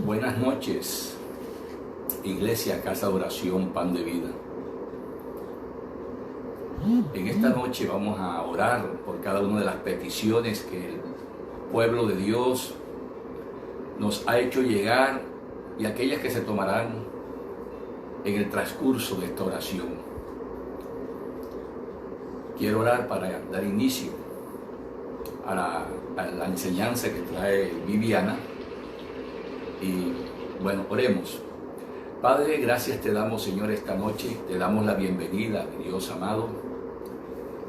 Buenas noches, Iglesia, Casa de Oración, Pan de Vida. En esta noche vamos a orar por cada una de las peticiones que el pueblo de Dios nos ha hecho llegar y aquellas que se tomarán en el transcurso de esta oración. Quiero orar para dar inicio a la enseñanza que trae Viviana. Y bueno, oremos. Padre, gracias te damos, Señor, esta noche. Te damos la bienvenida, mi Dios amado.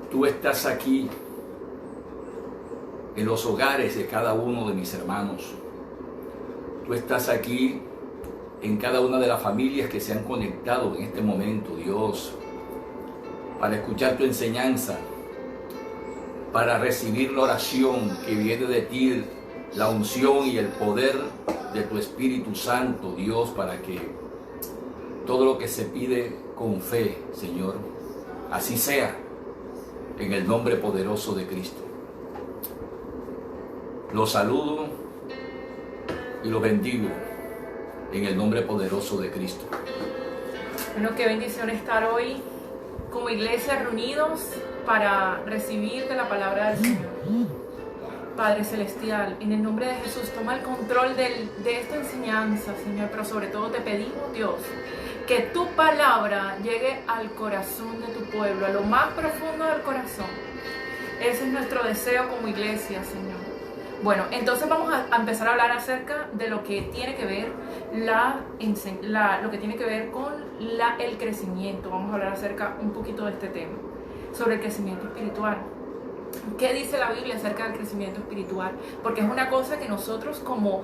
Tú estás aquí en los hogares de cada uno de mis hermanos. Tú estás aquí en cada una de las familias que se han conectado en este momento, Dios, para escuchar tu enseñanza, para recibir la oración que viene de ti, la unción y el poder de tu Espíritu Santo, Dios, para que todo lo que se pide con fe, Señor, así sea, en el nombre poderoso de Cristo. Los saludo y los bendigo en el nombre poderoso de Cristo. Bueno, qué bendición estar hoy como iglesia reunidos para recibir de la palabra del Señor. Padre Celestial, en el nombre de Jesús, toma el control de esta enseñanza, Señor, pero sobre todo te pedimos, Dios, que tu palabra llegue al corazón de tu pueblo, a lo más profundo del corazón. Ese es nuestro deseo como iglesia, Señor. Bueno, entonces vamos a empezar a hablar acerca de lo que tiene que ver lo que tiene que ver con el crecimiento. Vamos a hablar acerca un poquito de este tema, sobre el crecimiento espiritual. ¿Qué dice la Biblia acerca del crecimiento espiritual? Porque es una cosa que nosotros como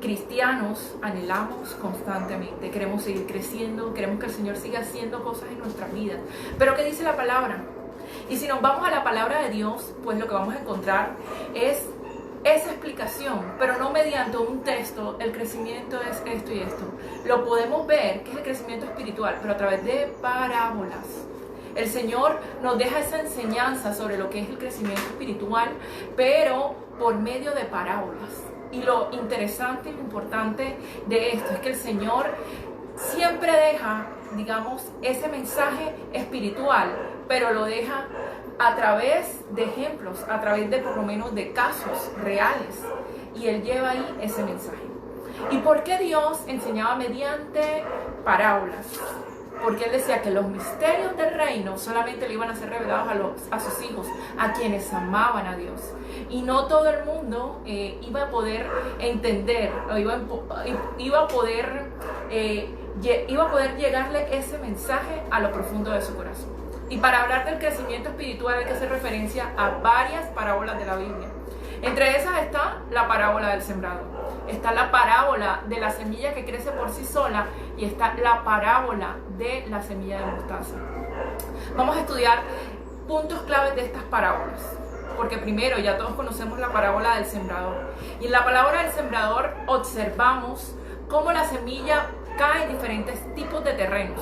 cristianos anhelamos constantemente. Queremos seguir creciendo, queremos que el Señor siga haciendo cosas en nuestras vidas. Pero ¿qué dice la palabra? Y si nos vamos a la palabra de Dios, pues lo que vamos a encontrar es esa explicación, pero no mediante un texto. El crecimiento es esto y esto. Lo podemos ver, que es el crecimiento espiritual, pero a través de parábolas. El Señor nos deja esa enseñanza sobre lo que es el crecimiento espiritual, pero por medio de parábolas. Y lo interesante y lo importante de esto es que el Señor siempre deja, digamos, ese mensaje espiritual, pero lo deja a través de ejemplos, a través de por lo menos de casos reales. Y Él lleva ahí ese mensaje. ¿Y por qué Dios enseñaba mediante parábolas? Porque Él decía que los misterios del reino solamente le iban a ser revelados a sus hijos, a quienes amaban a Dios. Y no todo el mundo iba a poder entender, o iba a poder llegarle ese mensaje a lo profundo de su corazón. Y para hablar del crecimiento espiritual hay que hacer referencia a varias parábolas de la Biblia. Entre esas está la parábola del sembrador. Está la parábola de la semilla que crece por sí sola y está la parábola de la semilla de mostaza. Vamos a estudiar puntos claves de estas parábolas, porque primero ya todos conocemos la parábola del sembrador. Y en la parábola del sembrador observamos cómo la semilla cae en diferentes tipos de terrenos.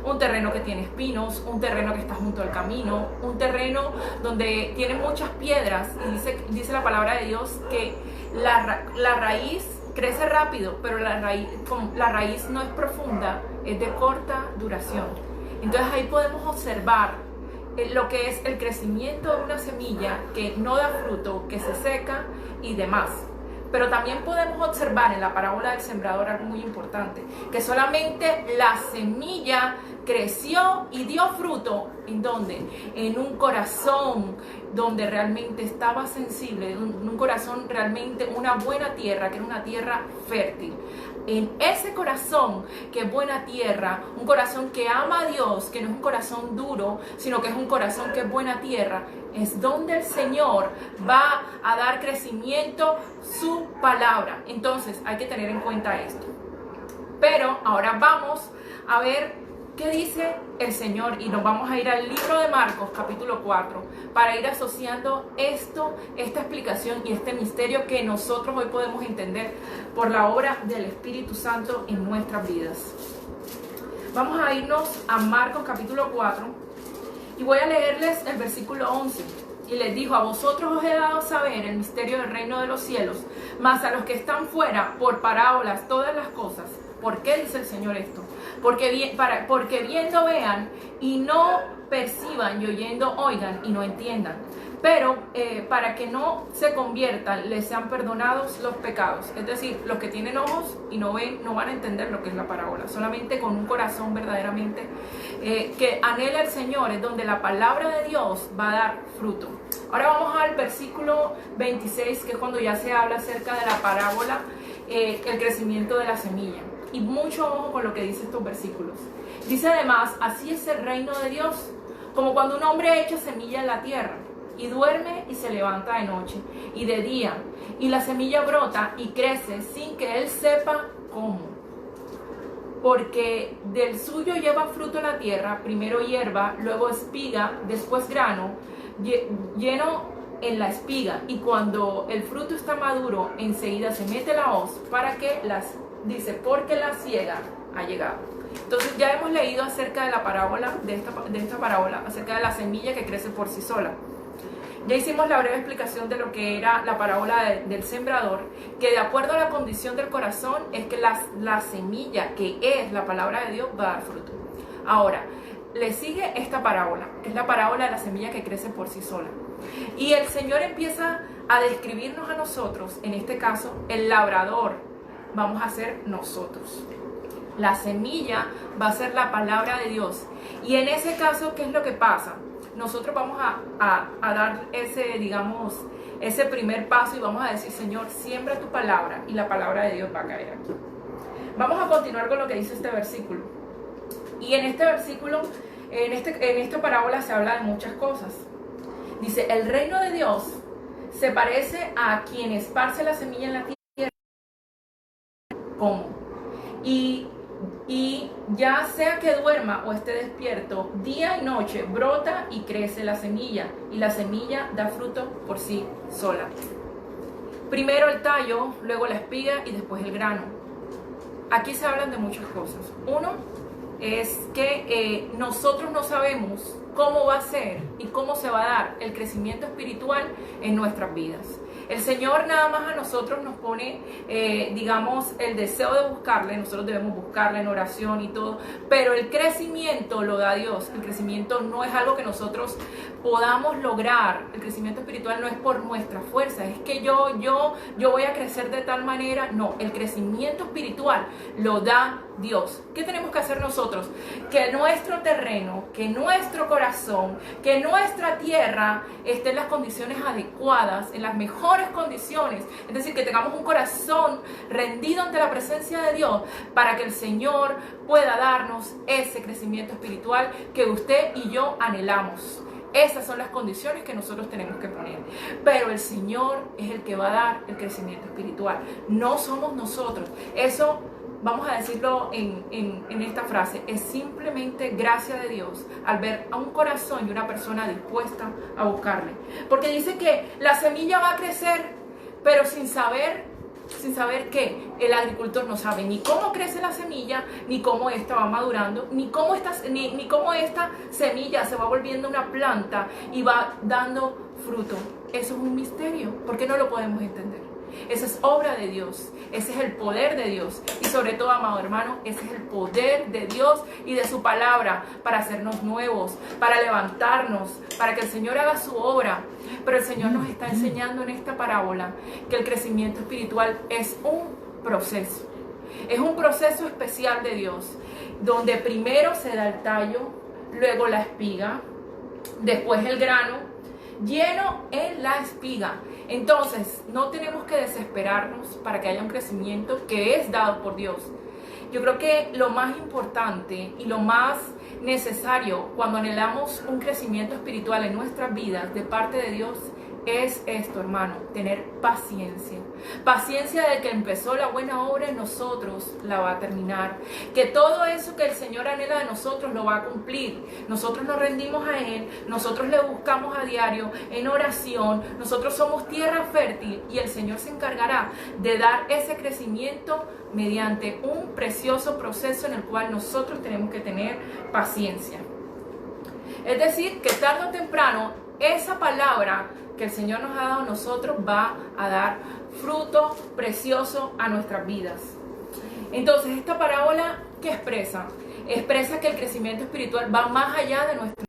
Un terreno que tiene espinos, un terreno que está junto al camino, un terreno donde tiene muchas piedras, y dice la palabra de Dios que la raíz crece rápido, pero la raíz no es profunda, es de corta duración. Entonces ahí podemos observar lo que es el crecimiento de una semilla que no da fruto, que se seca y demás. Pero también podemos observar en la parábola del sembrador algo muy importante, que solamente la semilla creció y dio fruto. ¿En dónde? En un corazón donde realmente estaba sensible, en un corazón realmente, una buena tierra, que era una tierra fértil. En ese corazón que es buena tierra, un corazón que ama a Dios, que no es un corazón duro, sino que es un corazón que es buena tierra, es donde el Señor va a dar crecimiento su palabra. Entonces hay que tener en cuenta esto. Pero ahora vamos a ver qué dice el Señor y nos vamos a ir al libro de Marcos capítulo 4 para ir asociando esta explicación y este misterio que nosotros hoy podemos entender por la obra del Espíritu Santo en nuestras vidas. Vamos a irnos a Marcos capítulo 4 y voy a leerles el versículo 11. y les dijo: a vosotros os he dado saber el misterio del reino de los cielos, mas a los que están fuera, por parábolas, todas las cosas. ¿Por qué dice el Señor esto? Porque viendo vean y no perciban, y oyendo oigan y no entiendan. Pero para que no se conviertan, les sean perdonados los pecados. Es decir, los que tienen ojos y no ven, no van a entender lo que es la parábola. Solamente con un corazón verdaderamente que anhela al Señor es donde la palabra de Dios va a dar fruto. Ahora vamos al versículo 26, que es cuando ya se habla acerca de la parábola, el crecimiento de la semilla. Y mucho ojo con lo que dice estos versículos. Dice además: así es el reino de Dios, como cuando un hombre echa semilla en la tierra, y duerme y se levanta de noche y de día, y la semilla brota y crece sin que él sepa cómo. Porque del suyo lleva fruto la tierra, primero hierba, luego espiga, después grano, lleno en la espiga, y cuando el fruto está maduro, enseguida se mete la hoz para que porque la siega ha llegado. Entonces ya hemos leído acerca de la parábola, de esta parábola, acerca de la semilla que crece por sí sola. Ya hicimos la breve explicación de lo que era la parábola del sembrador, que de acuerdo a la condición del corazón es que la semilla, que es la palabra de Dios, va a dar fruto. Ahora, le sigue esta parábola, que es la parábola de la semilla que crece por sí sola. Y el Señor empieza a describirnos a nosotros, en este caso, el labrador vamos a ser nosotros. La semilla va a ser la palabra de Dios. Y en ese caso, ¿qué es lo que pasa? Nosotros vamos a dar ese primer paso y vamos a decir: Señor, siembra tu palabra, y la palabra de Dios va a caer aquí. Vamos a continuar con lo que dice este versículo. Y en este versículo, en esta parábola se habla de muchas cosas. Dice: el reino de Dios se parece a quien esparce la semilla en la tierra. ¿Cómo? Y ya sea que duerma o esté despierto, día y noche brota y crece la semilla, y la semilla da fruto por sí sola. Primero el tallo, luego la espiga y después el grano. Aquí se hablan de muchas cosas. Uno es que nosotros no sabemos cómo va a ser y cómo se va a dar el crecimiento espiritual en nuestras vidas. El Señor nada más a nosotros nos pone, el deseo de buscarle. Nosotros debemos buscarle en oración y todo, pero el crecimiento lo da Dios. El crecimiento no es algo que nosotros podamos lograr. El crecimiento espiritual no es por nuestra fuerza, es que yo voy a crecer de tal manera. No, el crecimiento espiritual lo da Dios. ¿Qué tenemos que hacer nosotros? Que nuestro terreno, que nuestro corazón, que nuestra tierra esté en las condiciones adecuadas, en las mejores condiciones. Es decir, que tengamos un corazón rendido ante la presencia de Dios, para que el Señor pueda darnos ese crecimiento espiritual que usted y yo anhelamos. Esas son las condiciones que nosotros tenemos que poner. Pero el Señor es el que va a dar el crecimiento espiritual. No somos nosotros. Eso, vamos a decirlo en esta frase, es simplemente gracia de Dios al ver a un corazón y una persona dispuesta a buscarle. Porque dice que la semilla va a crecer, pero sin saber que el agricultor no sabe ni cómo crece la semilla, ni cómo esta va madurando, ni cómo esta semilla se va volviendo una planta y va dando fruto. Eso es un misterio, porque no lo podemos entender. Esa es obra de Dios, ese es el poder de Dios, y sobre todo, amado hermano, ese es el poder de Dios y de su palabra para hacernos nuevos, para levantarnos, para que el Señor haga su obra. Pero el Señor nos está enseñando en esta parábola que el crecimiento espiritual es un proceso especial de Dios, donde primero se da el tallo, luego la espiga, después el grano, lleno en la espiga. Entonces, no tenemos que desesperarnos para que haya un crecimiento que es dado por Dios. Yo creo que lo más importante y lo más necesario cuando anhelamos un crecimiento espiritual en nuestras vidas de parte de Dios es esto, hermano: tener paciencia. Paciencia de que empezó la buena obra en nosotros, la va a terminar. Que todo eso que el Señor anhela de nosotros lo va a cumplir. Nosotros nos rendimos a Él, nosotros le buscamos a diario en oración, nosotros somos tierra fértil, y el Señor se encargará de dar ese crecimiento mediante un precioso proceso en el cual nosotros tenemos que tener paciencia. Es decir, que tarde o temprano esa palabra que el Señor nos ha dado a nosotros va a dar fruto precioso a nuestras vidas. Entonces, esta parábola, ¿qué expresa? Expresa que el crecimiento espiritual va más allá de nuestro...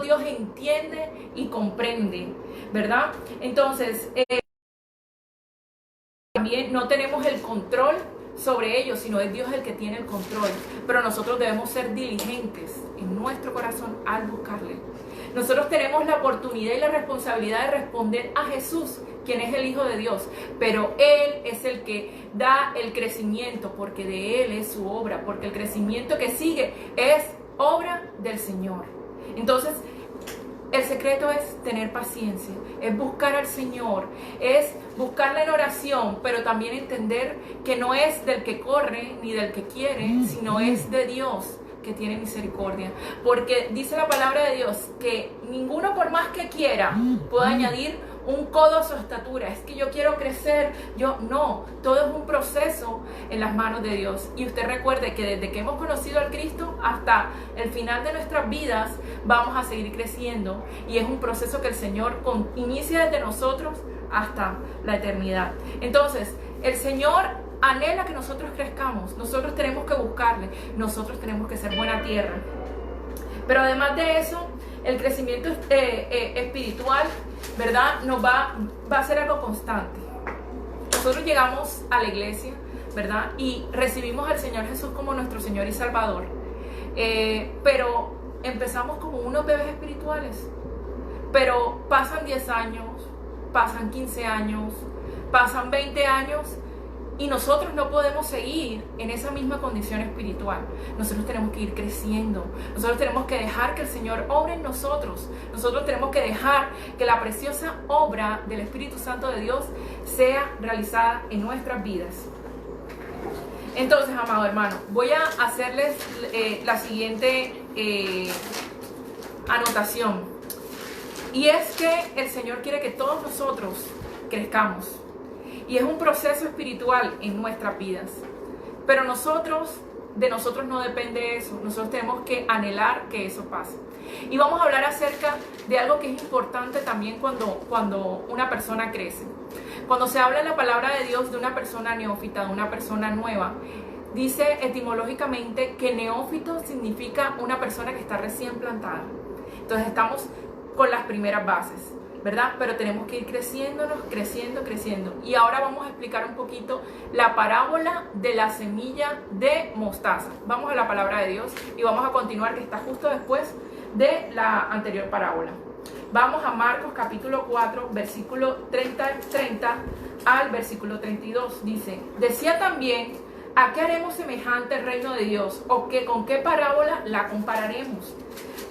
Dios entiende y comprende, ¿verdad? Entonces, también no tenemos el control sobre ellos, sino es Dios el que tiene el control. Pero nosotros debemos ser diligentes en nuestro corazón al buscarle. Nosotros tenemos la oportunidad y la responsabilidad de responder a Jesús, quien es el Hijo de Dios, pero Él es el que da el crecimiento, porque de Él es su obra, porque el crecimiento que sigue es obra del Señor. Entonces, el secreto es tener paciencia, es buscar al Señor, es buscarle en oración, pero también entender que no es del que corre ni del que quiere, sino es de Dios que tiene misericordia. Porque dice la palabra de Dios que ninguno, por más que quiera, puede añadir un codo a su estatura. Es que yo quiero crecer, no, todo es un proceso en las manos de Dios. Y usted recuerde que desde que hemos conocido al Cristo hasta el final de nuestras vidas vamos a seguir creciendo, y es un proceso que el Señor inicia desde nosotros hasta la eternidad. Entonces, el Señor anhela que nosotros crezcamos. Nosotros tenemos que buscarle, nosotros tenemos que ser buena tierra. Pero además de eso, el crecimiento espiritual, ¿verdad?, nos va a ser algo constante. Nosotros llegamos a la iglesia, ¿verdad?, y recibimos al Señor Jesús como nuestro Señor y Salvador, pero empezamos como unos bebés espirituales. Pero pasan 10 años, pasan 15 años, pasan 20 años, y nosotros no podemos seguir en esa misma condición espiritual. Nosotros tenemos que ir creciendo. Nosotros tenemos que dejar que el Señor obre en nosotros. Nosotros tenemos que dejar que la preciosa obra del Espíritu Santo de Dios sea realizada en nuestras vidas. Entonces, amado hermano, voy a hacerles la siguiente anotación. Y es que el Señor quiere que todos nosotros crezcamos. Y es un proceso espiritual en nuestras vidas. Pero de nosotros no depende eso. Nosotros tenemos que anhelar que eso pase. Y vamos a hablar acerca de algo que es importante también cuando una persona crece. Cuando se habla en la palabra de Dios de una persona neófita, de una persona nueva, dice etimológicamente que neófito significa una persona que está recién plantada. Entonces estamos con las primeras bases, ¿verdad? Pero tenemos que ir creciendo. Y ahora vamos a explicar un poquito la parábola de la semilla de mostaza. Vamos a la palabra de Dios y vamos a continuar, que está justo después de la anterior parábola. Vamos a Marcos capítulo 4, versículo 30 al versículo 32. Dice: decía también, ¿a qué haremos semejante el reino de Dios? ¿O con qué parábola la compararemos?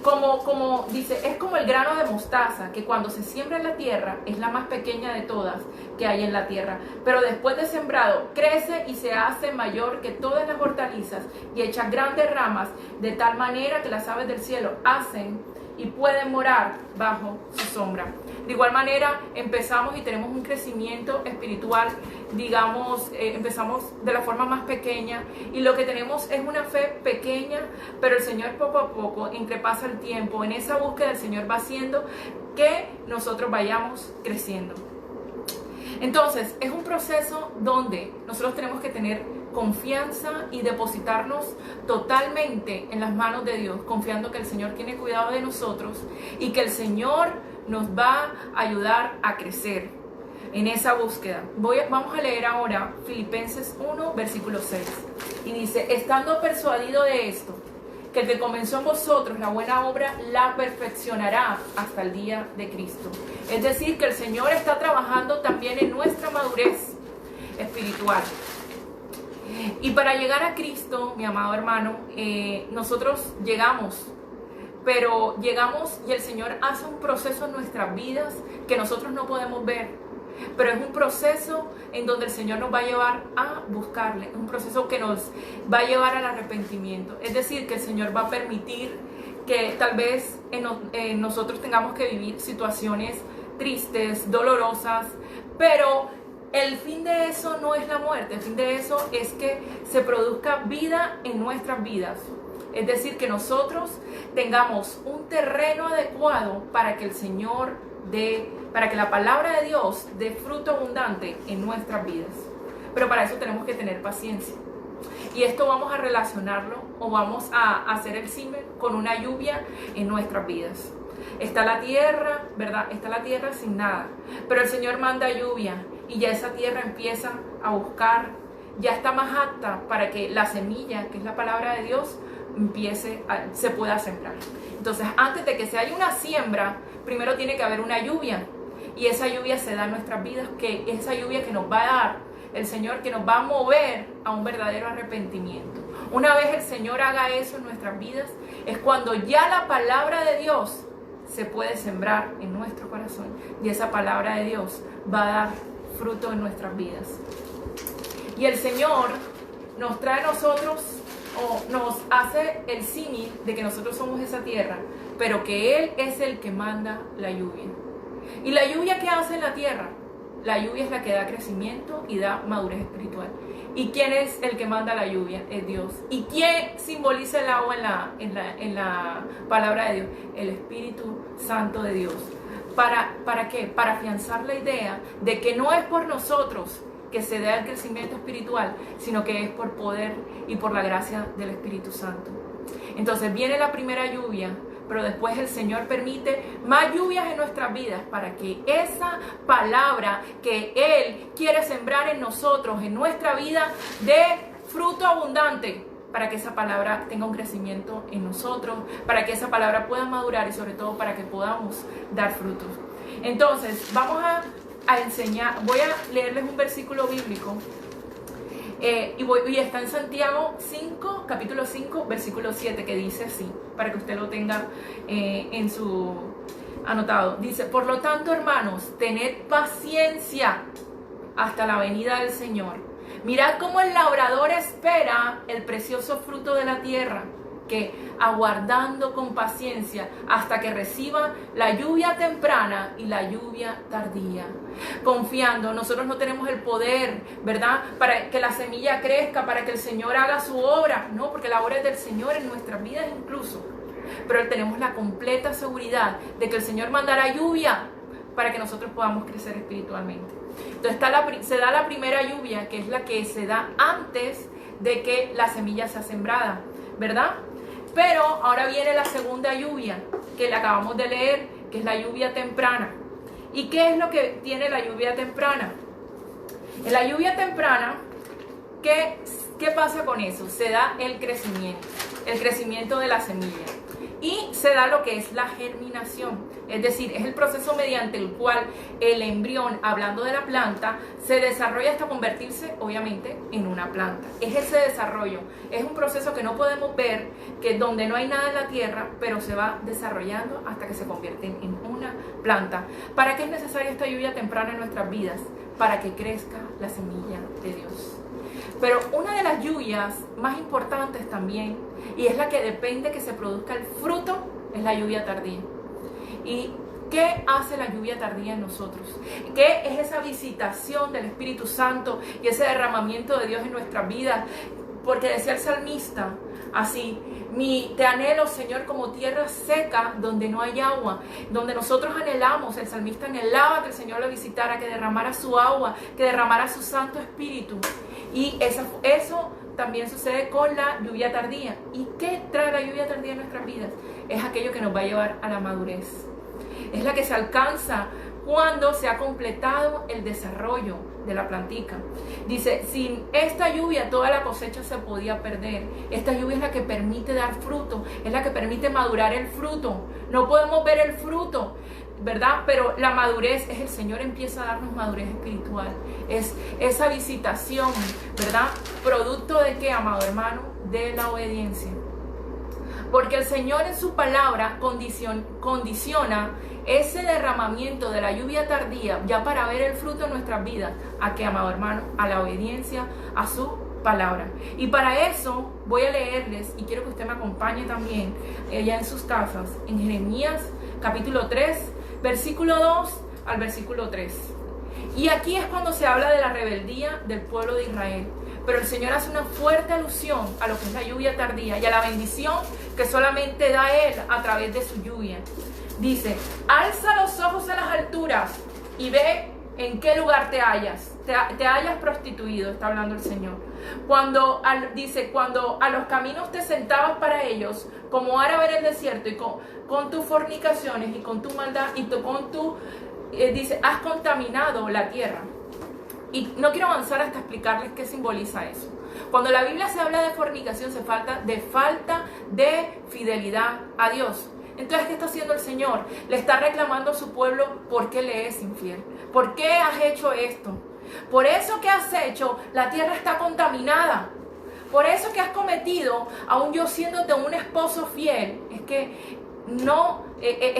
Como dice, es como el grano de mostaza, que cuando se siembra en la tierra es la más pequeña de todas que hay en la tierra, pero después de sembrado crece y se hace mayor que todas las hortalizas y echa grandes ramas, de tal manera que las aves del cielo hacen y pueden morar bajo su sombra. De igual manera, empezamos y tenemos un crecimiento espiritual, digamos, empezamos de la forma más pequeña, y lo que tenemos es una fe pequeña, pero el Señor poco a poco, entre pasa el tiempo, en esa búsqueda el Señor va haciendo que nosotros vayamos creciendo. Entonces, es un proceso donde nosotros tenemos que tener confianza y depositarnos totalmente en las manos de Dios, confiando que el Señor tiene cuidado de nosotros y que el Señor nos va a ayudar a crecer en esa búsqueda. Vamos a leer ahora Filipenses 1, versículo 6. Y dice: estando persuadido de esto, que el que comenzó en vosotros la buena obra la perfeccionará hasta el día de Cristo. Es decir, que el Señor está trabajando también en nuestra madurez espiritual. Y para llegar a Cristo, mi amado hermano, nosotros llegamos, pero llegamos y el Señor hace un proceso en nuestras vidas que nosotros no podemos ver. Pero es un proceso en donde el Señor nos va a llevar a buscarle, un proceso que nos va a llevar al arrepentimiento. Es decir, que el Señor va a permitir que tal vez nosotros tengamos que vivir situaciones tristes, dolorosas, pero el fin de eso no es la muerte. El fin de eso es que se produzca vida en nuestras vidas. Es decir, que nosotros tengamos un terreno adecuado para que el Señor para que la palabra de Dios dé fruto abundante en nuestras vidas. Pero para eso tenemos que tener paciencia. Y esto vamos a relacionarlo o vamos a hacer el símil con una lluvia en nuestras vidas. Está la tierra, ¿verdad? Está la tierra sin nada. Pero el Señor manda lluvia y ya esa tierra empieza a buscar, ya está más apta para que la semilla, que es la palabra de Dios, se pueda sembrar. Entonces, antes de que se haya una siembra, primero tiene que haber una lluvia. Y esa lluvia se da en nuestras vidas, que esa lluvia que nos va a dar el Señor, que nos va a mover a un verdadero arrepentimiento. Una vez el Señor haga eso en nuestras vidas, es cuando ya la palabra de Dios se puede sembrar en nuestro corazón. Y esa palabra de Dios va a dar fruto en nuestras vidas. Y el Señor nos trae a nosotros, o nos hace el símil de que nosotros somos esa tierra, pero que Él es el que manda la lluvia. ¿Y la lluvia qué hace en la tierra? La lluvia es la que da crecimiento y da madurez espiritual. ¿Y quién es el que manda la lluvia? Es Dios. ¿Y quién simboliza el agua en la palabra de Dios? El Espíritu Santo de Dios. ¿Para qué? Para afianzar la idea de que no es por nosotros que se da el crecimiento espiritual, sino que es por poder y por la gracia del Espíritu Santo. Entonces viene la primera lluvia, pero después el Señor permite más lluvias en nuestras vidas para que esa palabra que Él quiere sembrar en nosotros, en nuestra vida, dé fruto abundante, para que esa palabra tenga un crecimiento en nosotros, para que esa palabra pueda madurar y sobre todo para que podamos dar frutos. Entonces, vamos a enseñar, voy a leerles un versículo bíblico y está en Santiago 5, capítulo 5, versículo 7, que dice así, para que usted lo tenga en su anotado. Dice: por lo tanto, hermanos, tened paciencia hasta la venida del Señor. Mirad cómo el labrador espera el precioso fruto de la tierra, que aguardando con paciencia hasta que reciba la lluvia temprana y la lluvia tardía. Confiando, nosotros no tenemos el poder, ¿verdad?, para que la semilla crezca, para que el Señor haga su obra, no, porque la obra es del Señor en nuestras vidas incluso. Pero tenemos la completa seguridad de que el Señor mandará lluvia para que nosotros podamos crecer espiritualmente. Entonces se da la primera lluvia, que es la que se da antes de que la semilla sea sembrada, ¿verdad? Pero ahora viene la segunda lluvia, que la acabamos de leer, que es la lluvia temprana. ¿Y qué es lo que tiene la lluvia temprana? En la lluvia temprana, ¿qué pasa con eso? Se da el crecimiento de la semilla. Y se da lo que es la germinación, es decir, es el proceso mediante el cual el embrión, hablando de la planta, se desarrolla hasta convertirse, obviamente, en una planta. Es ese desarrollo, es un proceso que no podemos ver, que donde no hay nada en la tierra, pero se va desarrollando hasta que se convierte en una planta. ¿Para qué es necesaria esta lluvia temprana en nuestras vidas? Para que crezca la semilla de Dios. Pero una de las lluvias más importantes también, y es la que depende que se produzca el fruto, es la lluvia tardía. ¿Y qué hace la lluvia tardía en nosotros? ¿Qué es esa visitación del Espíritu Santo y ese derramamiento de Dios en nuestras vidas? Porque decía el salmista así: te anhelo, Señor, como tierra seca donde no hay agua. Donde nosotros anhelamos, el salmista anhelaba que el Señor lo visitara, que derramara su agua, que derramara su Santo Espíritu. Y eso también sucede con la lluvia tardía. ¿Y qué trae la lluvia tardía en nuestras vidas? Es aquello que nos va a llevar a la madurez. Es la que se alcanza cuando se ha completado el desarrollo de la plantica. Dice: sin esta lluvia toda la cosecha se podía perder. Esta lluvia es la que permite dar fruto, es la que permite madurar el fruto. No podemos ver el fruto, ¿verdad? Pero la madurez es el Señor empieza a darnos madurez espiritual. Es esa visitación, ¿verdad? ¿Producto de qué, amado hermano? De la obediencia. Porque el Señor en su palabra condiciona ese derramamiento de la lluvia tardía, ya para ver el fruto en nuestras vidas. ¿A qué, amado hermano? A la obediencia a su palabra. Y para eso voy a leerles, y quiero que usted me acompañe también allá en sus casas, en Jeremías capítulo 3, versículo 2 al versículo 3. Y aquí es cuando se habla de la rebeldía del pueblo de Israel. Pero el Señor hace una fuerte alusión a lo que es la lluvia tardía y a la bendición que solamente da Él a través de su lluvia. Dice, alza los ojos a las alturas y ve en qué lugar te hallas. Te hayas prostituido, está hablando el Señor. Dice, cuando a los caminos te sentabas para ellos, como árabe en el desierto, y con tus fornicaciones y con tu maldad, dice, has contaminado la tierra. Y no quiero avanzar hasta explicarles qué simboliza eso. Cuando la Biblia se habla de fornicación, se falta de fidelidad a Dios. Entonces, ¿qué está haciendo el Señor? Le está reclamando a su pueblo por qué le es infiel. ¿Por qué has hecho esto? Por eso que has hecho, la tierra está contaminada. Por eso que has cometido, aun yo siéndote un esposo fiel, es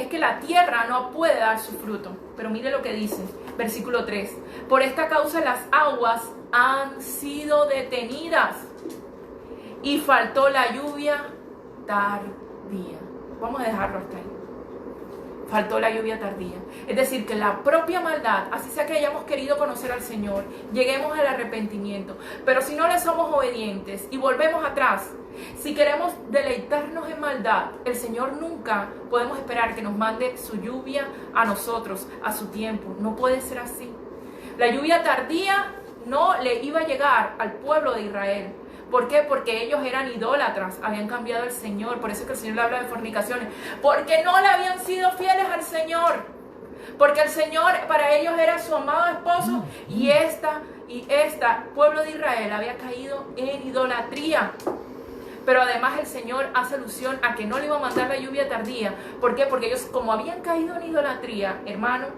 que la tierra no puede dar su fruto. Pero mire lo que dice, versículo 3. Por esta causa las aguas han sido detenidas y faltó la lluvia tardía. Vamos a dejarlo hasta ahí. Faltó la lluvia tardía. Es decir, que la propia maldad, así sea que hayamos querido conocer al Señor, lleguemos al arrepentimiento. Pero si no le somos obedientes y volvemos atrás, si queremos deleitarnos en maldad, el Señor nunca podemos esperar que nos mande su lluvia a nosotros, a su tiempo. No puede ser así. La lluvia tardía no le iba a llegar al pueblo de Israel. ¿Por qué? Porque ellos eran idólatras, habían cambiado al Señor. Por eso es que el Señor le habla de fornicaciones. Porque no le habían sido fieles al Señor. Porque el Señor para ellos era su amado esposo y esta pueblo de Israel había caído en idolatría. Pero además el Señor hace alusión a que no le iba a mandar la lluvia tardía. ¿Por qué? Porque ellos, como habían caído en idolatría, hermano,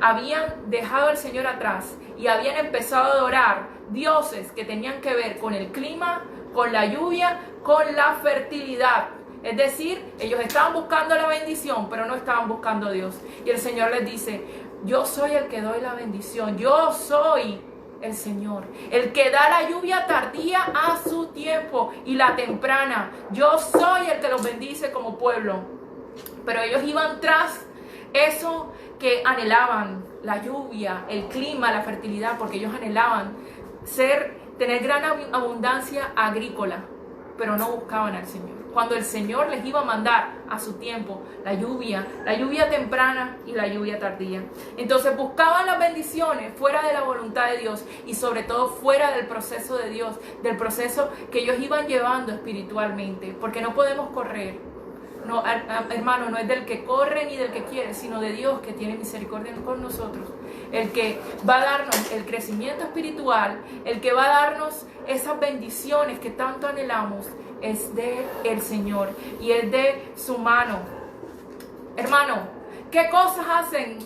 habían dejado al Señor atrás y habían empezado a adorar dioses que tenían que ver con el clima, con la lluvia, con la fertilidad. Es decir, ellos estaban buscando la bendición, pero no estaban buscando a Dios. Y el Señor les dice, yo soy el que doy la bendición, yo soy el Señor, el que da la lluvia tardía a su tiempo y la temprana. Yo soy el que los bendice como pueblo. Pero ellos iban tras eso que anhelaban, la lluvia, el clima, la fertilidad, porque ellos anhelaban tener gran abundancia agrícola, pero no buscaban al Señor. Cuando el Señor les iba a mandar a su tiempo la lluvia temprana y la lluvia tardía. Entonces buscaban las bendiciones fuera de la voluntad de Dios y sobre todo fuera del proceso de Dios, del proceso que ellos iban llevando espiritualmente, porque no podemos correr. No, hermano, no es del que corre ni del que quiere, sino de Dios que tiene misericordia con nosotros. El que va a darnos el crecimiento espiritual, el que va a darnos esas bendiciones que tanto anhelamos, es de el Señor y es de su mano. Hermano, ¿qué cosas hacen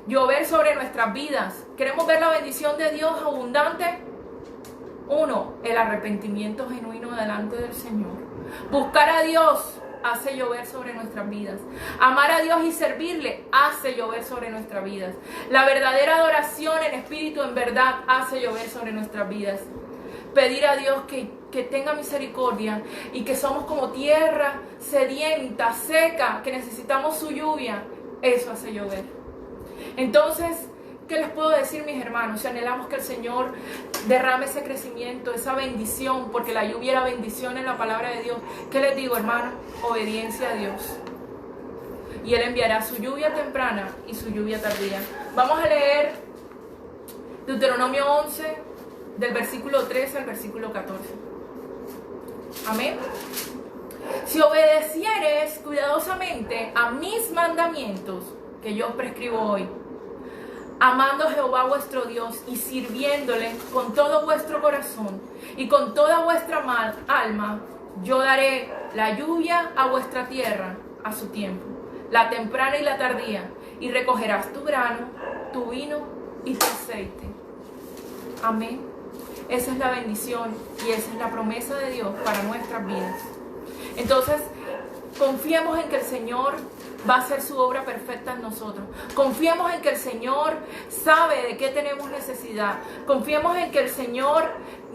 llover sobre nuestras vidas? ¿Queremos ver la bendición de Dios abundante? 1, el arrepentimiento genuino delante del Señor. Buscar a Dios hace llover sobre nuestras vidas. Amar a Dios y servirle hace llover sobre nuestras vidas. La verdadera adoración en espíritu, en verdad, hace llover sobre nuestras vidas. Pedir a Dios que tenga misericordia y que somos como tierra sedienta, seca, que necesitamos su lluvia, eso hace llover. Entonces, ¿qué les puedo decir, mis hermanos? Si anhelamos que el Señor derrame ese crecimiento, esa bendición, porque la lluvia era bendición en la palabra de Dios. ¿Qué les digo, hermano? Obediencia a Dios. Y Él enviará su lluvia temprana y su lluvia tardía. Vamos a leer Deuteronomio 11, del versículo 13 al versículo 14. Amén. Si obedecieres cuidadosamente a mis mandamientos que yo os prescribo hoy, amando a Jehová vuestro Dios y sirviéndole con todo vuestro corazón y con toda vuestra alma, yo daré la lluvia a vuestra tierra a su tiempo, la temprana y la tardía, y recogerás tu grano, tu vino y tu aceite. Amén. Esa es la bendición y esa es la promesa de Dios para nuestras vidas. Entonces, confiemos en que el Señor va a hacer su obra perfecta en nosotros. Confiemos en que el Señor sabe de qué tenemos necesidad. Confiemos en que el Señor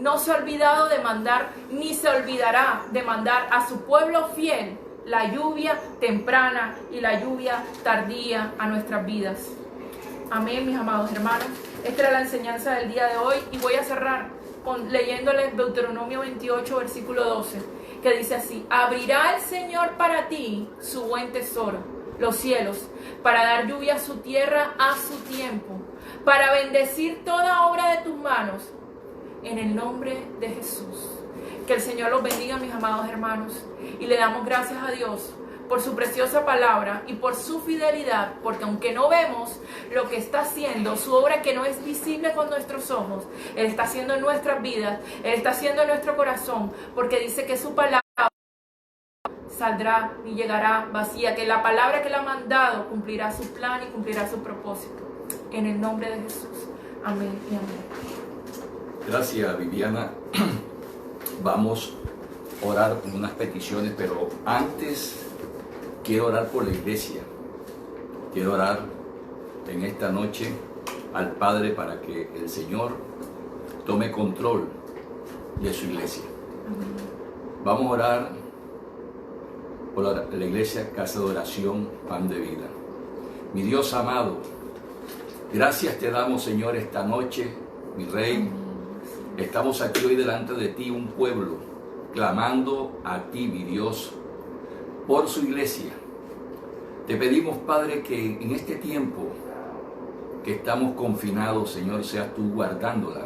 no se ha olvidado de mandar, ni se olvidará de mandar a su pueblo fiel la lluvia temprana y la lluvia tardía a nuestras vidas. Amén, mis amados hermanos. Esta era la enseñanza del día de hoy y voy a cerrar leyéndoles Deuteronomio 28, versículo 12, que dice así: abrirá el Señor para ti su buen tesoro, los cielos, para dar lluvia a su tierra a su tiempo, para bendecir toda obra de tus manos, en el nombre de Jesús. Que el Señor los bendiga, mis amados hermanos, y le damos gracias a Dios por su preciosa palabra y por su fidelidad, porque aunque no vemos lo que está haciendo, su obra que no es visible con nuestros ojos, Él está haciendo en nuestras vidas, Él está haciendo en nuestro corazón, porque dice que su palabra saldrá y llegará vacía, que la palabra que Él ha mandado cumplirá su plan y cumplirá su propósito. En el nombre de Jesús. Amén y amén. Gracias, Viviana. Vamos a orar con unas peticiones, pero antes quiero orar por la iglesia. Quiero orar en esta noche al Padre para que el Señor tome control de su iglesia. Vamos a orar por la iglesia Casa de Oración, Pan de Vida. Mi Dios amado, gracias te damos, Señor, esta noche, mi Rey. Estamos aquí hoy delante de ti, un pueblo, clamando a ti, mi Dios, por su iglesia. Te pedimos, Padre, que en este tiempo que estamos confinados, Señor, seas tú guardándola,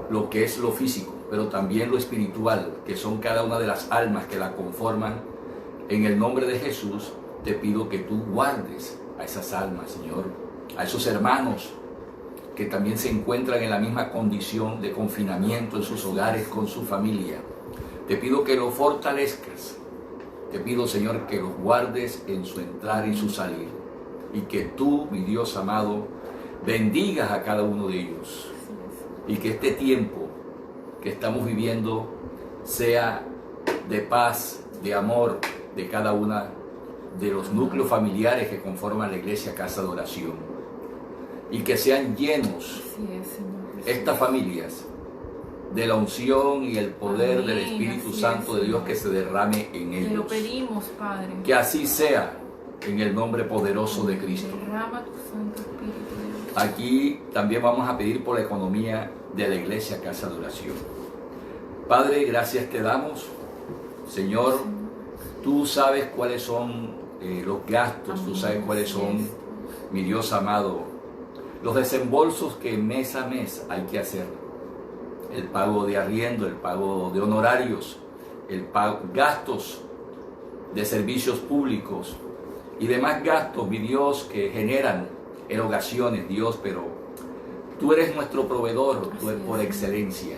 lo que es lo físico, pero también lo espiritual, que son cada una de las almas que la conforman. En el nombre de Jesús, te pido que tú guardes a esas almas, Señor, a esos hermanos que también se encuentran en la misma condición de confinamiento en sus hogares con su familia. Te pido que los fortalezcas. Te pido, Señor, que los guardes en su entrar y su salir. Y que tú, mi Dios amado, bendigas a cada uno de ellos. Y que este tiempo que estamos viviendo sea de paz, de amor de cada una de los núcleos familiares que conforman la iglesia Casa de Oración. Y que sean llenos estas familias de la unción y el poder del Espíritu Santo de Dios que se derrame en ellos. Te lo pedimos, Padre. Que así sea en el nombre poderoso de Cristo. Derrama tu Santo Espíritu. Aquí también vamos a pedir por la economía de la iglesia Casa de Oración. Padre, gracias te damos. Señor, tú sabes cuáles son los gastos, tú sabes cuáles son, mi Dios amado, los desembolsos que mes a mes hay que hacer. El pago de arriendo, el pago de honorarios, el pago, gastos de servicios públicos y demás gastos, mi Dios, que generan erogaciones, Dios, pero tú eres nuestro proveedor, tú eres por excelencia.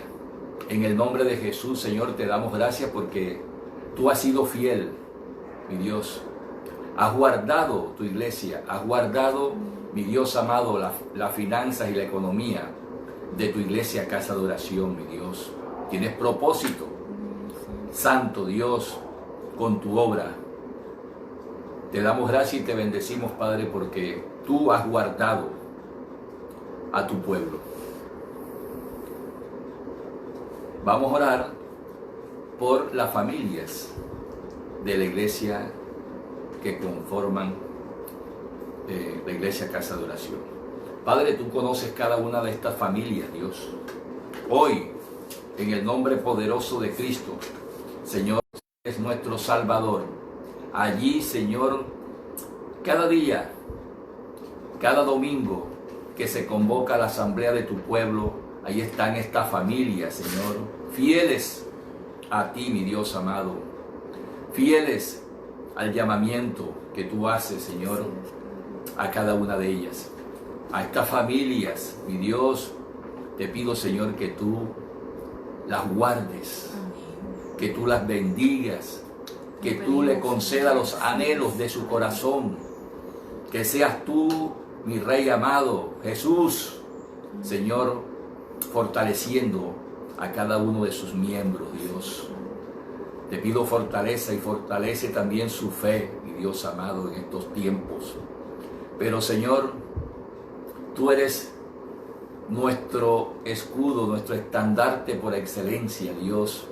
En el nombre de Jesús, Señor, te damos gracias porque tú has sido fiel, mi Dios. Has guardado tu iglesia, has guardado, mi Dios amado, las finanzas y la economía de tu iglesia Casa de Oración, mi Dios. Tienes propósito, Santo Dios, con tu obra. Te damos gracias y te bendecimos, Padre, porque tú has guardado a tu pueblo. Vamos a orar por las familias de la iglesia que conforman la iglesia Casa de Oración. Padre, tú conoces cada una de estas familias, Dios. Hoy, en el nombre poderoso de Cristo, Señor, es nuestro Salvador. Allí, Señor, cada día, cada domingo que se convoca a la asamblea de tu pueblo, ahí están estas familias, Señor, fieles a ti, mi Dios amado, fieles al llamamiento que tú haces, Señor, a cada una de ellas. A estas familias, mi Dios, te pido, Señor, que tú las guardes, que tú las bendigas, que tú le concedas los anhelos de su corazón, que seas tú, mi Rey amado, Jesús, Señor, fortaleciendo a cada uno de sus miembros, Dios. Te pido fortaleza y fortalece también su fe, mi Dios amado, en estos tiempos. Pero, Señor, tú eres nuestro escudo, nuestro estandarte por excelencia, Dios.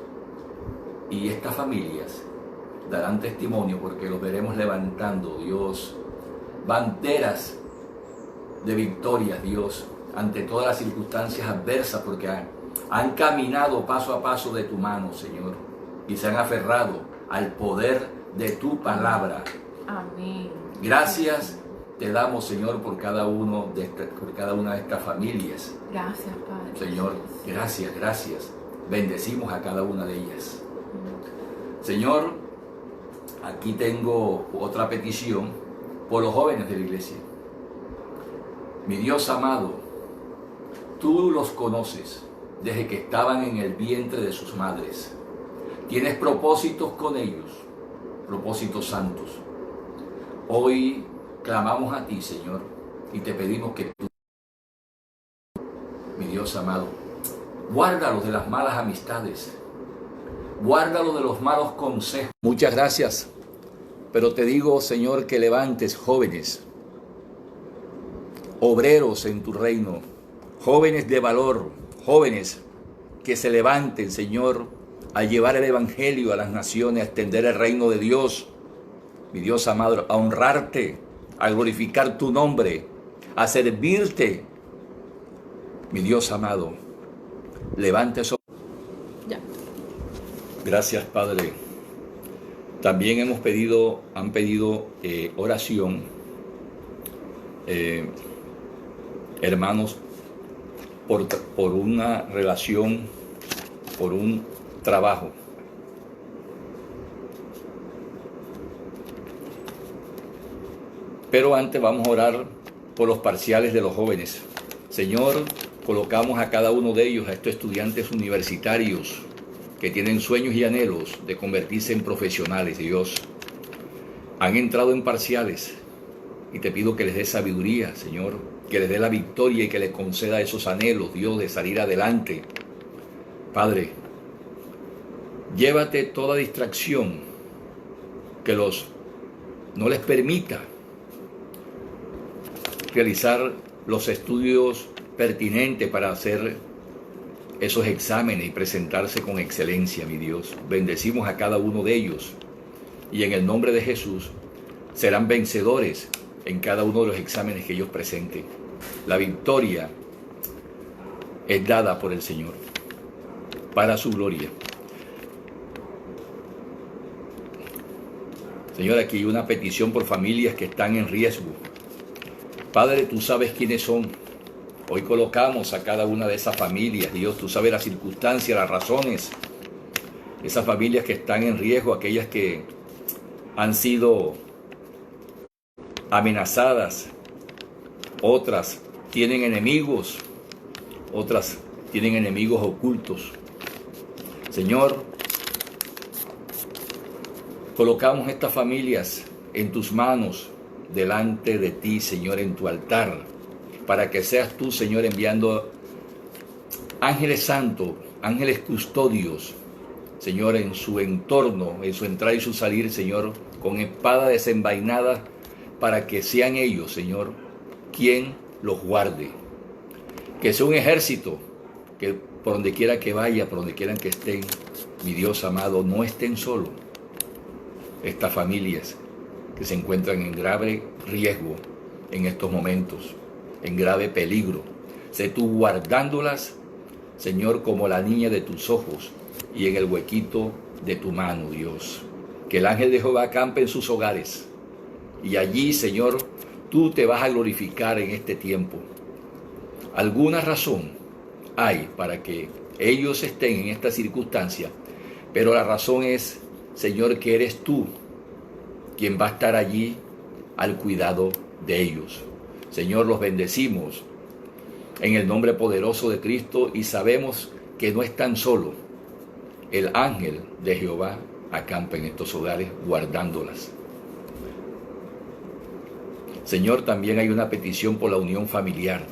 Y estas familias darán testimonio porque los veremos levantando, Dios, banderas de victoria, Dios, ante todas las circunstancias adversas, porque han caminado paso a paso de tu mano, Señor, y se han aferrado al poder de tu palabra. Amén. Gracias te damos, Señor, por cada una de estas familias. Gracias, Padre. Señor, gracias. Bendecimos a cada una de ellas. Señor, aquí tengo otra petición por los jóvenes de la iglesia. Mi Dios amado, tú los conoces desde que estaban en el vientre de sus madres. Tienes propósitos con ellos, propósitos santos. Hoy clamamos a ti, Señor, y te pedimos que tú, mi Dios amado, guárdalos de las malas amistades, guárdalos de los malos consejos. Muchas gracias, pero te digo, Señor, que levantes jóvenes, obreros en tu reino, jóvenes de valor, jóvenes que se levanten, Señor, a llevar el evangelio a las naciones, a extender el reino de Dios, mi Dios amado, a honrarte, a glorificar tu nombre, a servirte, mi Dios amado. Levante eso. Ya. Gracias, Padre. También han pedido oración, hermanos, por una relación, por un trabajo. Pero antes vamos a orar por los parciales de los jóvenes. Señor, colocamos a cada uno de ellos, a estos estudiantes universitarios que tienen sueños y anhelos de convertirse en profesionales, Dios. Han entrado en parciales y te pido que les dé sabiduría, Señor, que les dé la victoria y que les conceda esos anhelos, Dios, de salir adelante. Padre, llévate toda distracción que no les permita realizar los estudios pertinentes para hacer esos exámenes y presentarse con excelencia, mi Dios. Bendecimos a cada uno de ellos y en el nombre de Jesús serán vencedores en cada uno de los exámenes que ellos presenten. La victoria es dada por el Señor para su gloria. Señor, aquí hay una petición por familias que están en riesgo. Padre, tú sabes quiénes son. Hoy colocamos a cada una de esas familias, Dios, tú sabes las circunstancias, las razones. Esas familias que están en riesgo, aquellas que han sido amenazadas, otras tienen enemigos, otras tienen enemigos ocultos. Señor, colocamos estas familias en tus manos, delante de ti, Señor, en tu altar, para que seas tú, Señor, enviando ángeles santos, ángeles custodios, Señor, en su entorno, en su entrada y su salir, Señor, con espada desenvainada, para que sean ellos, Señor, quien los guarde. Que sea un ejército, que por donde quiera que vaya, por donde quieran que estén, mi Dios amado, no estén solos estas familias que se encuentran en grave riesgo en estos momentos, en grave peligro. Sé tú guardándolas, Señor, como la niña de tus ojos y en el huequito de tu mano, Dios. Que el ángel de Jehová acampe en sus hogares y allí, Señor, tú te vas a glorificar en este tiempo. Alguna razón hay para que ellos estén en esta circunstancia, pero la razón es, Señor, que eres tú quien va a estar allí al cuidado de ellos. Señor, los bendecimos en el nombre poderoso de Cristo y sabemos que no están solos. El ángel de Jehová acampa en estos hogares guardándolas. Señor, también hay una petición por la unión familiar.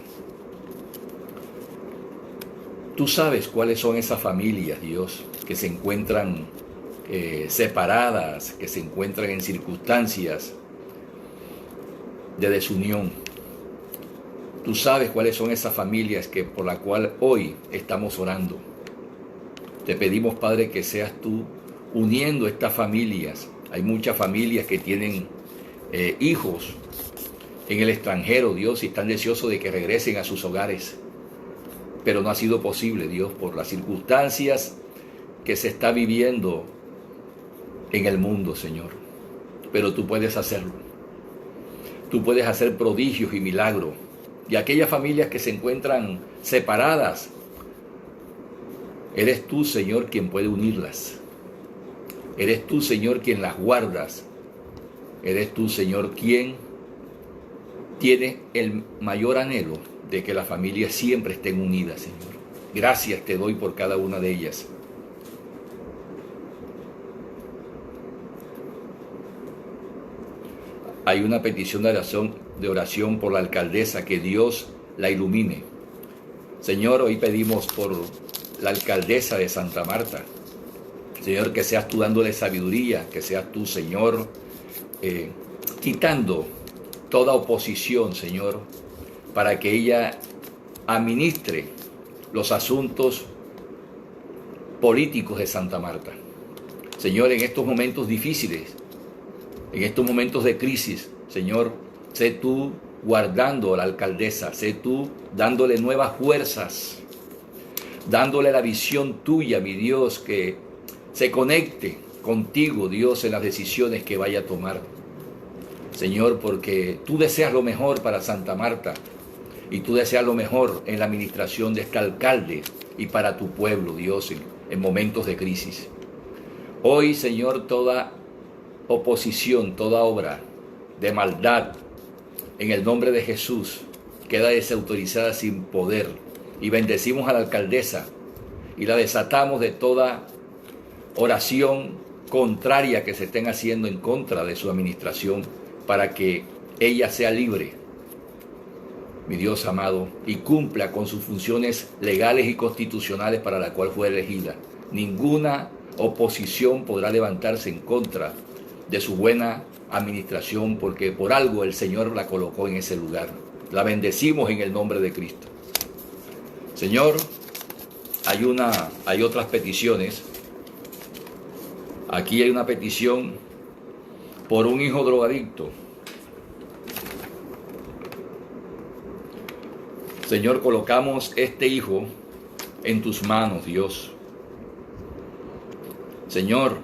Tú sabes cuáles son esas familias, Dios, que se encuentran separadas, que se encuentran en circunstancias de desunión. Tú sabes cuáles son esas familias por la cual hoy estamos orando. Te pedimos, Padre, que seas tú uniendo estas familias. Hay muchas familias que tienen hijos en el extranjero, Dios, y están deseosos de que regresen a sus hogares. Pero no ha sido posible, Dios, por las circunstancias que se está viviendo en el mundo, Señor. Pero tú puedes hacerlo. Tú puedes hacer prodigios y milagros. Y aquellas familias que se encuentran separadas, eres tú, Señor, quien puede unirlas. Eres tú, Señor, quien las guardas. Eres tú, Señor, quien tiene el mayor anhelo de que las familias siempre estén unidas, Señor. Gracias te doy por cada una de ellas. Hay una petición de oración por la alcaldesa, que Dios la ilumine. Señor, hoy pedimos por la alcaldesa de Santa Marta. Señor, que seas tú dándole sabiduría, que seas tú, Señor, quitando toda oposición, Señor, para que ella administre los asuntos políticos de Santa Marta. Señor, en estos momentos difíciles, en estos momentos de crisis, Señor, sé tú guardando a la alcaldesa, sé tú dándole nuevas fuerzas, dándole la visión tuya, mi Dios, que se conecte contigo, Dios, en las decisiones que vaya a tomar. Señor, porque tú deseas lo mejor para Santa Marta y tú deseas lo mejor en la administración de este alcalde y para tu pueblo, Dios, en momentos de crisis. Hoy, Señor, toda oposición, toda obra de maldad, en el nombre de Jesús, queda desautorizada sin poder. Y bendecimos a la alcaldesa y la desatamos de toda oración contraria que se estén haciendo en contra de su administración, para que ella sea libre, mi Dios amado, y cumpla con sus funciones legales y constitucionales para la cual fue elegida. Ninguna oposición podrá levantarse en contra de su buena administración, porque por algo el Señor la colocó en ese lugar. La bendecimos en el nombre de Cristo. Señor, hay otras peticiones. Aquí hay una petición por un hijo drogadicto. Señor, colocamos este hijo en tus manos, Dios. Señor,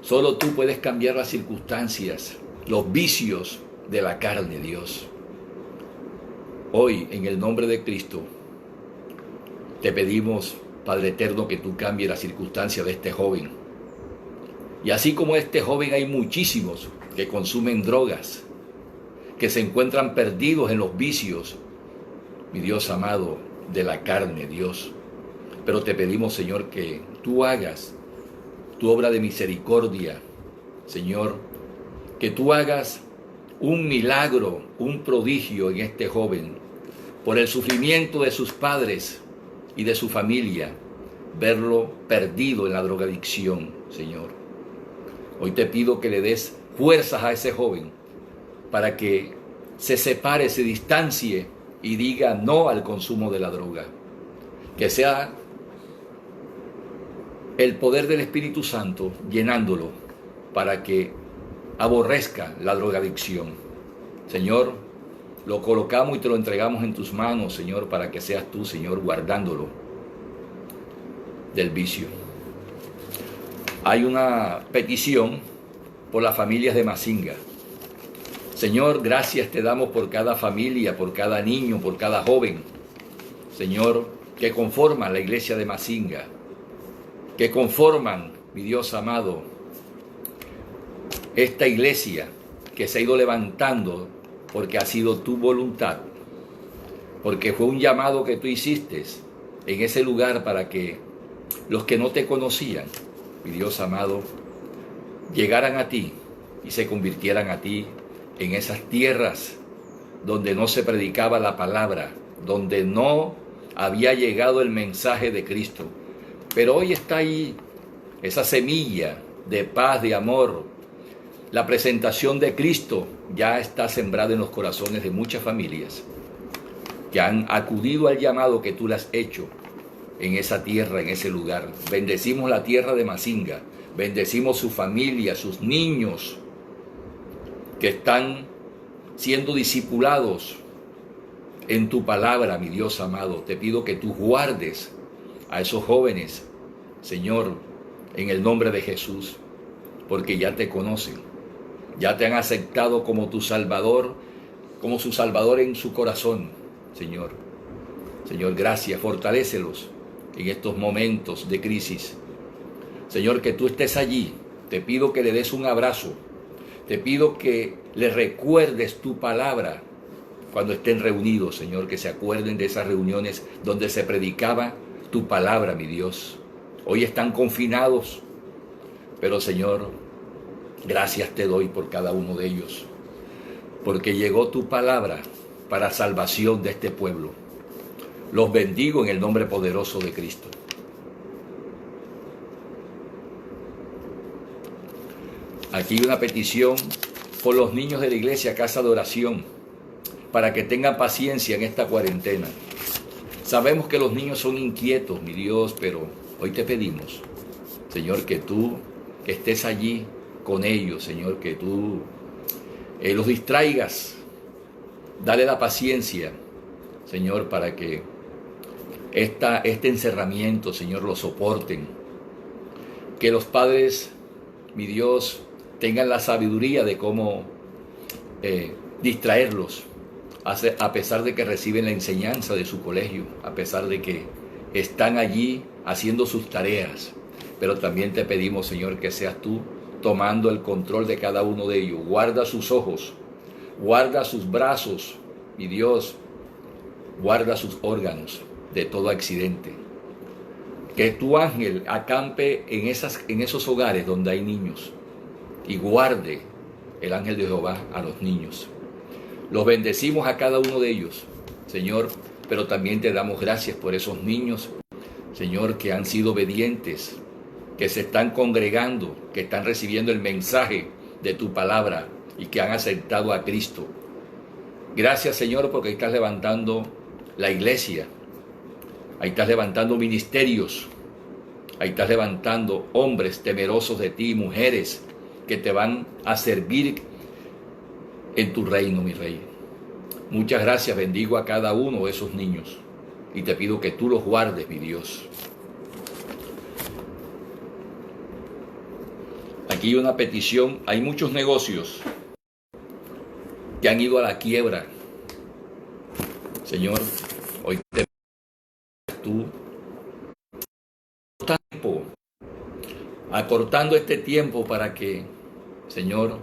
solo tú puedes cambiar las circunstancias, los vicios de la carne, Dios. Hoy, en el nombre de Cristo, te pedimos, Padre eterno, que tú cambies la circunstancia de este joven. Y así como este joven, hay muchísimos que consumen drogas, que se encuentran perdidos en los vicios, mi Dios amado, de la carne, Dios. Pero te pedimos, Señor, que tú hagas tu obra de misericordia, Señor, que tú hagas un milagro, un prodigio en este joven, por el sufrimiento de sus padres y de su familia, verlo perdido en la drogadicción, Señor. Hoy te pido que le des fuerzas a ese joven para que se separe, se distancie y diga no al consumo de la droga. Que sea el poder del Espíritu Santo llenándolo para que aborrezca la drogadicción. Señor, lo colocamos y te lo entregamos en tus manos, Señor, para que seas tú, Señor, guardándolo del vicio. Hay una petición por las familias de Mazinga. Señor, gracias te damos por cada familia, por cada niño, por cada joven, Señor, que conforman la iglesia de Mazinga, que conforman, mi Dios amado, esta iglesia que se ha ido levantando porque ha sido tu voluntad, porque fue un llamado que tú hiciste en ese lugar para que los que no te conocían, mi Dios amado, llegaran a ti y se convirtieran a ti en esas tierras donde no se predicaba la palabra, donde no había llegado el mensaje de Cristo. Pero hoy está ahí esa semilla de paz, de amor. La presentación de Cristo ya está sembrada en los corazones de muchas familias que han acudido al llamado que tú le has hecho en esa tierra, en ese lugar. Bendecimos la tierra de Mazinga, bendecimos su familia, sus niños que están siendo discipulados en tu palabra, mi Dios amado. Te pido que tú guardes a esos jóvenes, Señor, en el nombre de Jesús, porque ya te conocen, ya te han aceptado como tu Salvador, como su Salvador en su corazón, Señor. Señor, gracias, fortalécelos en estos momentos de crisis. Señor, que tú estés allí. Te pido que le des un abrazo. Te pido que le recuerdes tu palabra cuando estén reunidos, Señor, que se acuerden de esas reuniones donde se predicaba tu palabra, mi Dios. Hoy están confinados, pero Señor, gracias te doy por cada uno de ellos, porque llegó tu palabra para salvación de este pueblo. Los bendigo en el nombre poderoso de Cristo. Aquí una petición por los niños de la iglesia Casa de Oración, para que tengan paciencia en esta cuarentena. Sabemos que los niños son inquietos, mi Dios, pero hoy te pedimos, Señor, que tú estés allí con ellos, Señor, que tú los distraigas. Dale la paciencia, Señor, para que este encerramiento, Señor, lo soporten. Que los padres, mi Dios, tengan la sabiduría de cómo distraerlos, a pesar de que reciben la enseñanza de su colegio, a pesar de que están allí haciendo sus tareas. Pero también te pedimos, Señor, que seas tú tomando el control de cada uno de ellos. Guarda sus ojos, guarda sus brazos, mi Dios, guarda sus órganos de todo accidente. Que tu ángel acampe en esos hogares donde hay niños y guarde el ángel de Jehová a los niños. Los bendecimos a cada uno de ellos, Señor, pero también te damos gracias por esos niños, Señor, que han sido obedientes, que se están congregando, que están recibiendo el mensaje de tu palabra y que han aceptado a Cristo. Gracias, Señor, porque ahí estás levantando la iglesia, ahí estás levantando ministerios, ahí estás levantando hombres temerosos de ti, mujeres que te van a servir en tu reino, mi Rey. Muchas gracias, bendigo a cada uno de esos niños y te pido que tú los guardes, mi Dios. Aquí una petición, hay muchos negocios que han ido a la quiebra. Señor, hoy te pido tú tiempo, acortando este tiempo para que, Señor,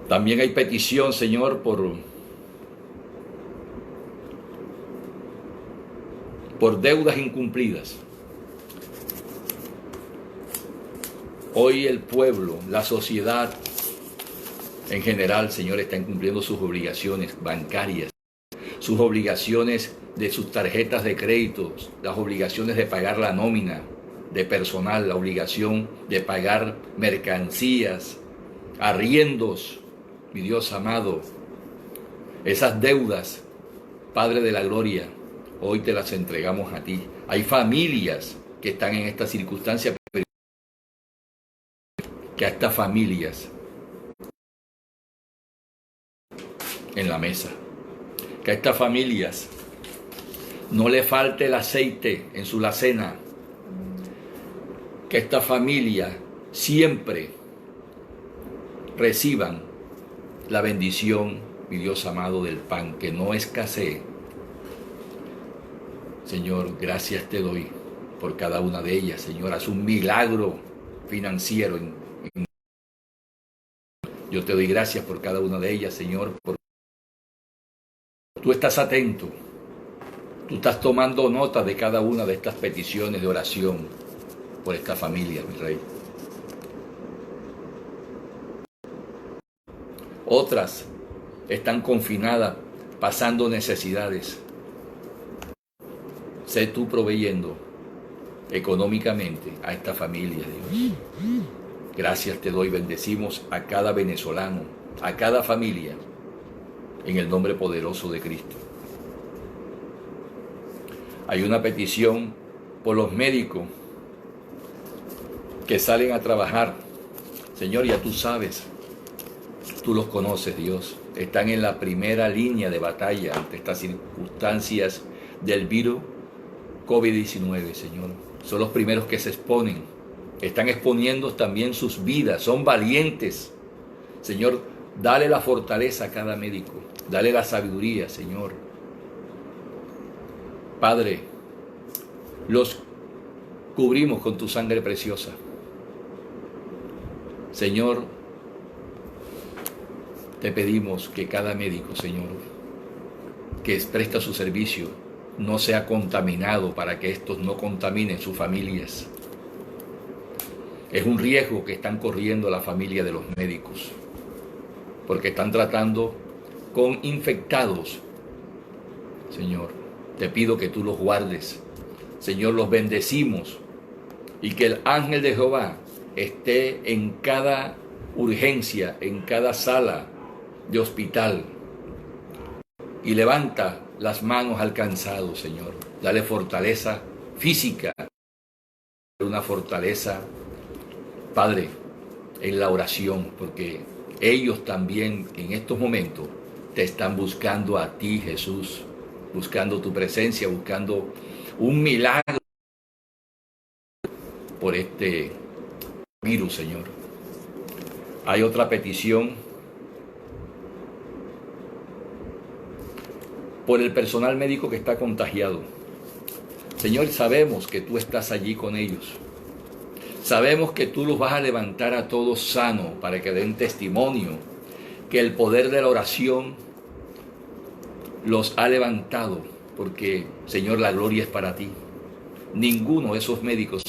también hay petición, Señor, por deudas incumplidas. Hoy el pueblo, la sociedad en general, Señor, está incumpliendo sus obligaciones bancarias, sus obligaciones de sus tarjetas de crédito, las obligaciones de pagar la nómina de personal, la obligación de pagar mercancías, arriendos. Mi Dios amado, esas deudas, Padre de la gloria, hoy te las entregamos a ti. Hay familias que están en esta circunstancia, que a estas familias en la mesa, que a estas familias no le falte el aceite en su alacena, que esta familia siempre reciban la bendición, mi Dios amado, del pan, que no escasee. Señor, gracias te doy por cada una de ellas. Señor, haz un milagro financiero. Yo te doy gracias por cada una de ellas, Señor. Tú estás atento. Tú estás tomando nota de cada una de estas peticiones de oración por esta familia, mi Rey. Otras están confinadas, pasando necesidades. Sé tú proveyendo económicamente a esta familia, Dios. Gracias te doy, bendecimos a cada venezolano, a cada familia, en el nombre poderoso de Cristo. Hay una petición por los médicos que salen a trabajar. Señor, ya tú sabes Tú los conoces, Dios. Están en la primera línea de batalla ante estas circunstancias del virus COVID-19, Señor. Son los primeros que se exponen. Están exponiendo también sus vidas. Son valientes. Señor, dale la fortaleza a cada médico. Dale la sabiduría, Señor. Padre, los cubrimos con tu sangre preciosa. Señor, te pedimos que cada médico, Señor, que presta su servicio, no sea contaminado para que estos no contaminen sus familias. Es un riesgo que están corriendo la familia de los médicos, porque están tratando con infectados. Señor, te pido que tú los guardes. Señor, los bendecimos y que el ángel de Jehová esté en cada urgencia, en cada sala de hospital, y levanta las manos al cansado, Señor. Dale fortaleza física, una fortaleza, Padre, en la oración, porque ellos también en estos momentos te están buscando a ti, Jesús, buscando tu presencia, buscando un milagro por este virus, Señor. Hay otra petición por el personal médico que está contagiado. Señor, sabemos que tú estás allí con ellos. Sabemos que tú los vas a levantar a todos sanos para que den testimonio que el poder de la oración los ha levantado, porque, Señor, la gloria es para ti. Ninguno de esos médicos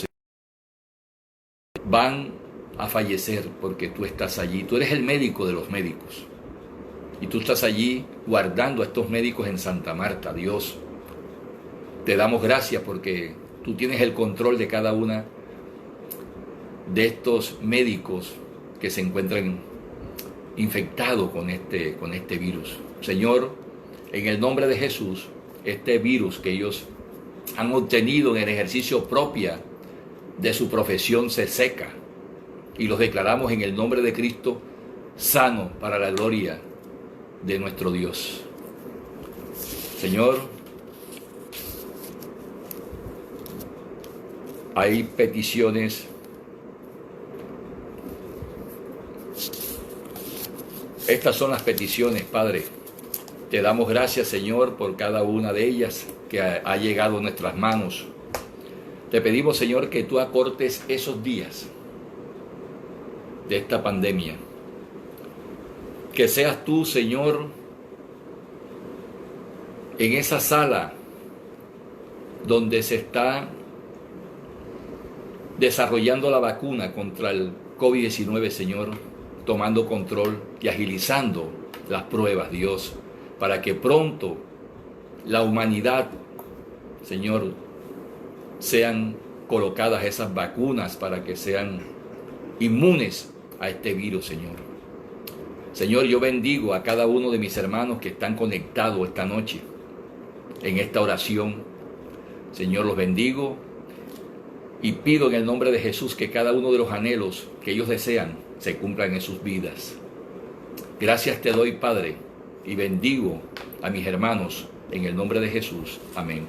van a fallecer porque tú estás allí. Tú eres el médico de los médicos. Y tú estás allí guardando a estos médicos en Santa Marta, Dios. Te damos gracias porque tú tienes el control de cada una de estos médicos que se encuentran infectados con este virus. Señor, en el nombre de Jesús, este virus que ellos han obtenido en el ejercicio propio de su profesión se seca. Y los declaramos en el nombre de Cristo sano para la gloria de nuestro Dios. Señor, hay peticiones Estas son las peticiones, Padre. Te damos gracias, Señor, por cada una de ellas que ha llegado a nuestras manos. Te pedimos, Señor, que tú acortes esos días de esta pandemia. Que seas tú, Señor, en esa sala donde se está desarrollando la vacuna contra el COVID-19, Señor, tomando control y agilizando las pruebas, Dios, para que pronto la humanidad, Señor, sean colocadas esas vacunas para que sean inmunes a este virus, Señor. Señor, yo bendigo a cada uno de mis hermanos que están conectados esta noche en esta oración. Señor, los bendigo y pido en el nombre de Jesús que cada uno de los anhelos que ellos desean se cumplan en sus vidas. Gracias te doy, Padre, y bendigo a mis hermanos en el nombre de Jesús. Amén.